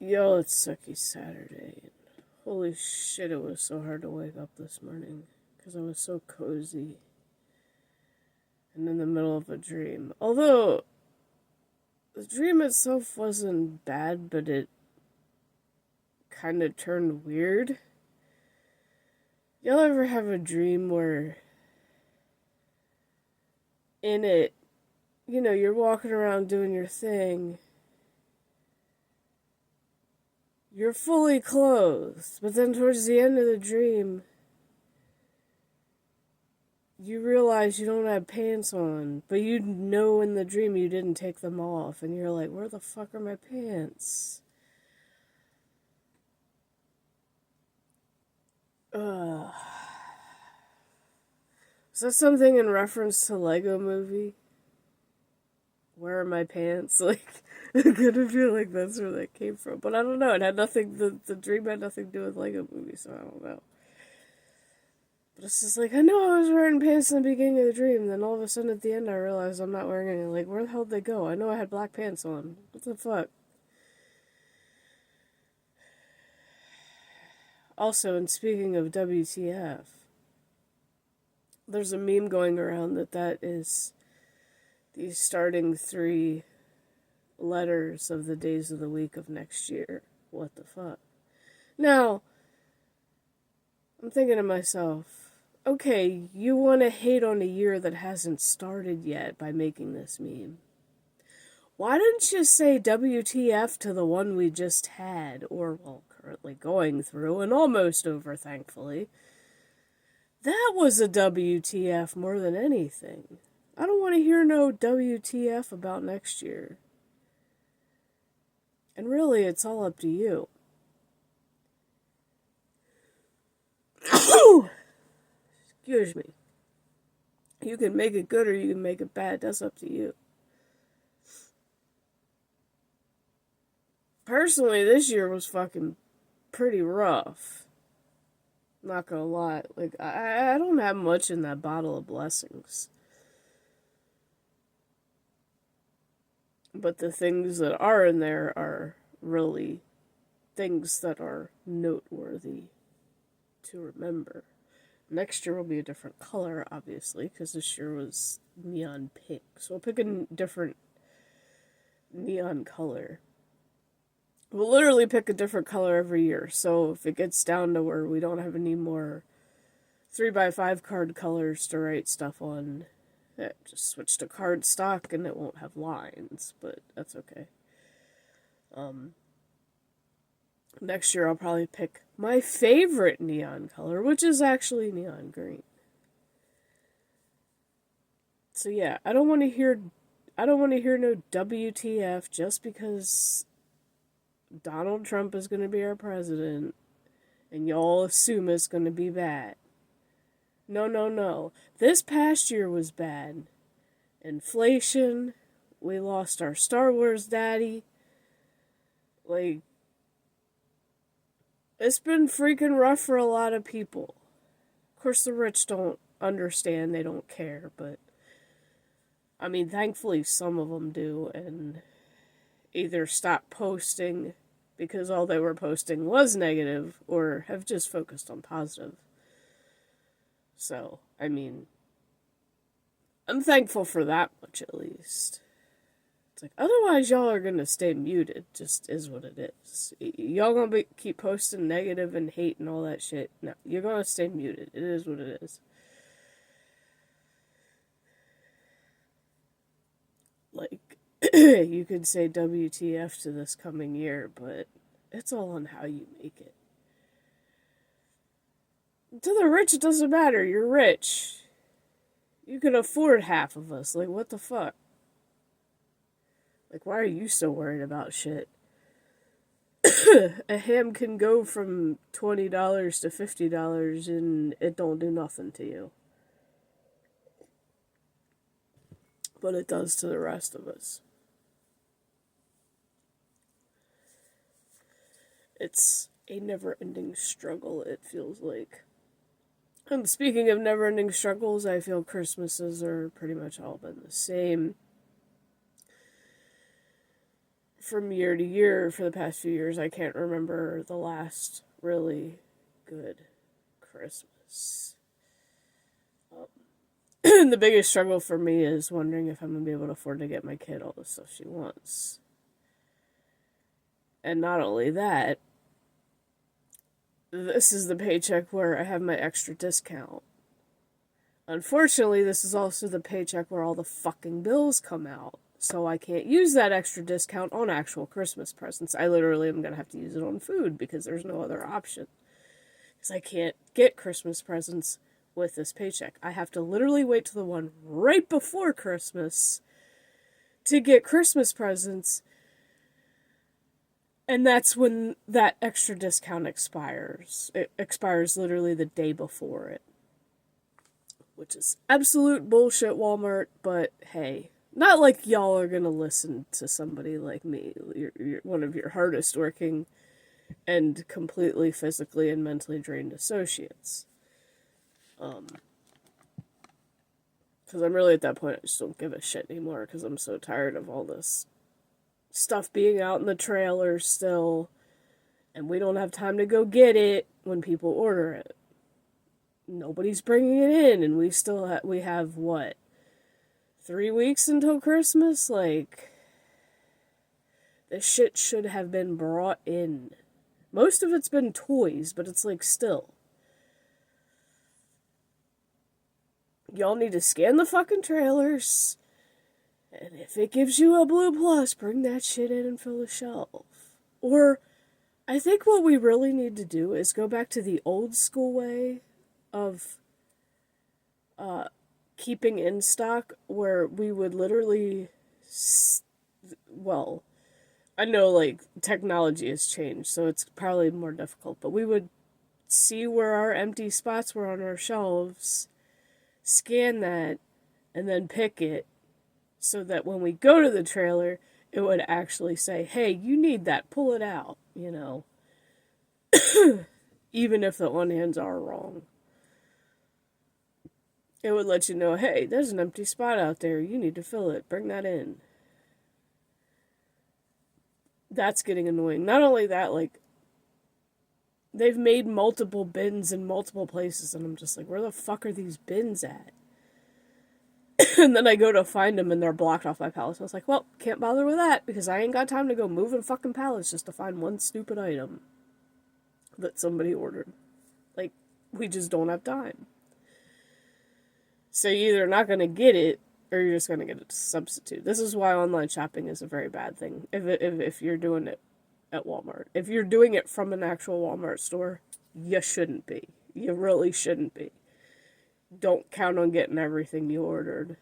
Yo, it's Sucky Saturday. Holy shit, it was so hard to wake up this morning because I was so cozy and in the middle of a dream. Although, the dream itself wasn't bad, but it kind of turned weird. Y'all ever have a dream where in it, you're walking around doing your thing, you're fully clothed, but then towards the end of the dream, you realize you don't have pants on, but you know in the dream you didn't take them off, and you're like, where the fuck are my pants? Ugh. Is that something in reference to Lego Movie? Where are my pants? Like, I kind of feel like that's where that came from. But I don't know. It had nothing, the dream had nothing to do with Lego Movie, so I don't know. But it's just like, I know I was wearing pants in the beginning of the dream, then all of a sudden at the end I realized I'm not wearing any. Like, where the hell did they go? I know I had black pants on. What the fuck? Also, and speaking of WTF, there's a meme going around that is the starting 3 letters of the days of the week of next year. What the fuck? Now, I'm thinking to myself, okay, you want to hate on a year that hasn't started yet by making this meme. Why didn't you say WTF to the one we just had, or, well, currently going through, and almost over, thankfully? That was a WTF more than anything. I don't want to hear no WTF about next year. And really, it's all up to you. Excuse me. You can make it good or you can make it bad. That's up to you. Personally, this year was fucking pretty rough. Not gonna lie. Like, I don't have much in that bottle of blessings. But the things that are in there are really things that are noteworthy to remember. Next year will be a different color, obviously, because this year was neon pink. So we'll pick a different neon color. We'll literally pick a different color every year. So if it gets down to where we don't have any more 3x5 card colors to write stuff on, just switch to card stock and it won't have lines, but that's okay. Next year I'll probably pick my favorite neon color, which is actually neon green. So yeah, I don't want to hear no WTF just because Donald Trump is going to be our president and y'all assume it's going to be bad. No, no, no. This past year was bad. Inflation. We lost our Star Wars daddy. Like, it's been freaking rough for a lot of people. Of course, the rich don't understand. They don't care. But, I mean, thankfully some of them do. And either stop posting because all they were posting was negative or have just focused on positive. So, I mean, I'm thankful for that much at least. It's like, otherwise y'all are gonna stay muted, just is what it is. Y'all gonna keep posting negative and hate and all that shit. No, you're gonna stay muted. It is what it is. Like, you could say WTF to this coming year, but it's all on how you make it. To the rich, it doesn't matter. You're rich. You can afford half of us. Like, what the fuck? Like, why are you so worried about shit? A ham can go from $20 to $50 and it don't do nothing to you. But it does to the rest of us. It's a never-ending struggle, it feels like. And speaking of never-ending struggles, I feel Christmases are pretty much all been the same. from year to year for the past few years, I can't remember the last really good Christmas. The biggest struggle for me is wondering if I'm going to be able to afford to get my kid all the stuff she wants. And not only that, this is the paycheck where I have my extra discount. Unfortunately, this is also the paycheck where all the fucking bills come out. So I can't use that extra discount on actual Christmas presents. I literally am going to have to use it on food because there's no other option. Because I can't get Christmas presents with this paycheck. I have to literally wait till the one right before Christmas to get Christmas presents. And that's when that extra discount expires. It expires literally the day before it. Which is absolute bullshit, Walmart, but hey. Not like y'all are gonna listen to somebody like me. You're one of your hardest working and completely physically and mentally drained associates. Because I'm really at that point, I just don't give a shit anymore because I'm so tired of all this stuff being out in the trailer still, and we don't have time to go get it when people order it. Nobody's bringing it in, and we have what, 3 weeks until Christmas? Like, this shit should have been brought in. Most of it's been toys, but it's like still. Y'all need to scan the fucking trailers. And if it gives you a blue plus, bring that shit in and fill the shelf. Or, I think what we really need to do is go back to the old school way of keeping in stock, where we would literally, well, I know, like, technology has changed, so it's probably more difficult, but we would see where our empty spots were on our shelves, scan that, and then pick it, so that when we go to the trailer, it would actually say, hey, you need that, pull it out, you know. Even if the on-hands are wrong. It would let you know, hey, there's an empty spot out there, you need to fill it, bring that in. That's getting annoying. Not only that, like, they've made multiple bins in multiple places, and I'm just like, where the fuck are these bins at? And then I go to find them, and they're blocked off by pallets. I was like, well, can't bother with that, because I ain't got time to go moving fucking pallets just to find one stupid item that somebody ordered. Like, we just don't have time. So you're either not going to get it, or you're just going to get a substitute. This is why online shopping is a very bad thing, if you're doing it at Walmart. If you're doing it from an actual Walmart store, you shouldn't be. You really shouldn't be. Don't count on getting everything you ordered.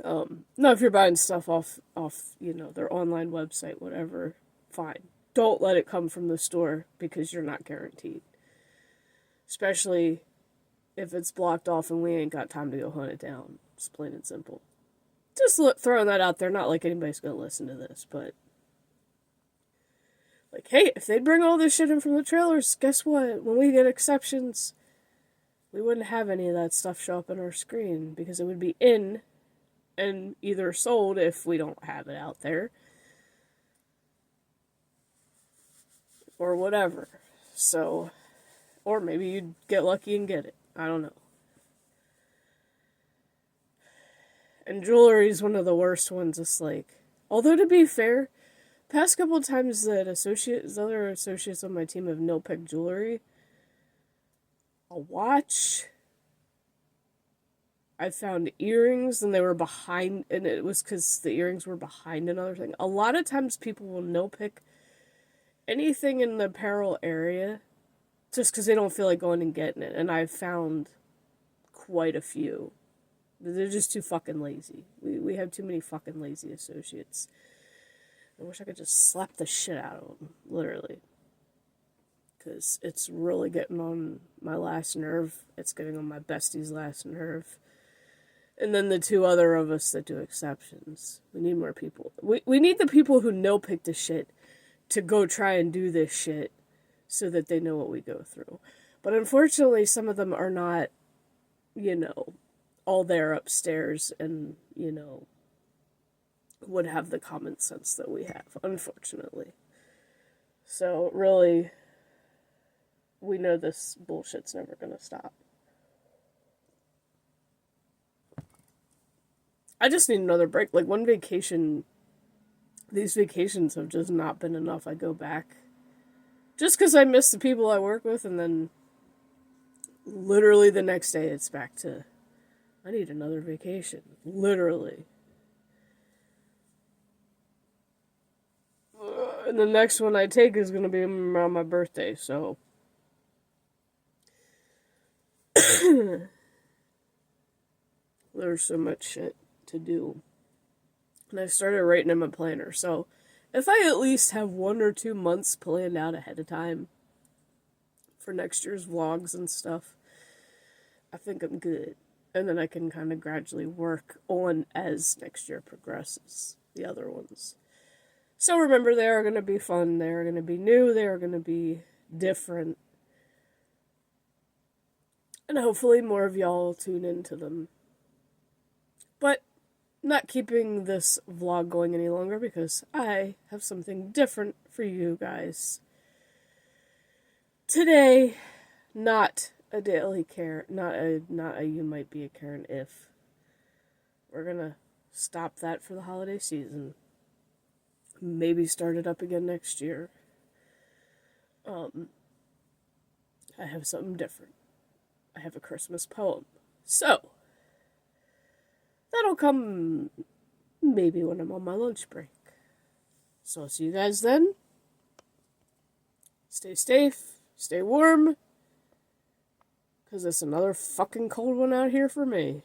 No, if you're buying stuff off, their online website, whatever, fine. Don't let it come from the store, because you're not guaranteed. Especially if it's blocked off and we ain't got time to go hunt it down. It's plain and simple. Just throwing that out there, not like anybody's gonna listen to this, but like, hey, if they'd bring all this shit in from the trailers, guess what? When we get exceptions, we wouldn't have any of that stuff show up on our screen, because it would be in and either sold if we don't have it out there, or whatever. So, or maybe you'd get lucky and get it. I don't know. And jewelry is one of the worst ones. It's like, although to be fair, past couple of times that other associates on my team have no-pick jewelry, a watch, I found earrings and they were behind, and it was because the earrings were behind another thing. A lot of times people will no-pick anything in the apparel area just because they don't feel like going and getting it. And I've found quite a few. They're just too fucking lazy. We have too many fucking lazy associates. I wish I could just slap the shit out of them, literally. Because it's really getting on my last nerve. It's getting on my bestie's last nerve. And then the two other of us that do exceptions. We need more people. We need the people who no-pick the shit to go try and do this shit so that they know what we go through. But unfortunately, some of them are not, all there upstairs and, would have the common sense that we have, unfortunately. So, really, we know this bullshit's never gonna stop. I just need another break. Like, one vacation, these vacations have just not been enough. I go back just because I miss the people I work with, and then literally the next day it's back to, I need another vacation. Literally. And the next one I take is going to be around my birthday, so. There's so much shit to do. And I started writing in my planner, so if I at least have 1 or 2 months planned out ahead of time for next year's vlogs and stuff, I think I'm good. And then I can kind of gradually work on as next year progresses, the other ones. So remember, they are going to be fun, they are going to be new, they are going to be different. And hopefully more of y'all will tune into them. But not keeping this vlog going any longer because I have something different for you guys. Today, not a daily Karen, not a you might be a Karen if. We're gonna stop that for the holiday season. Maybe start it up again next year. I have something different. I have a Christmas poem. So, that'll come maybe when I'm on my lunch break. So I'll see you guys then. Stay safe, stay warm, because it's another fucking cold one out here for me.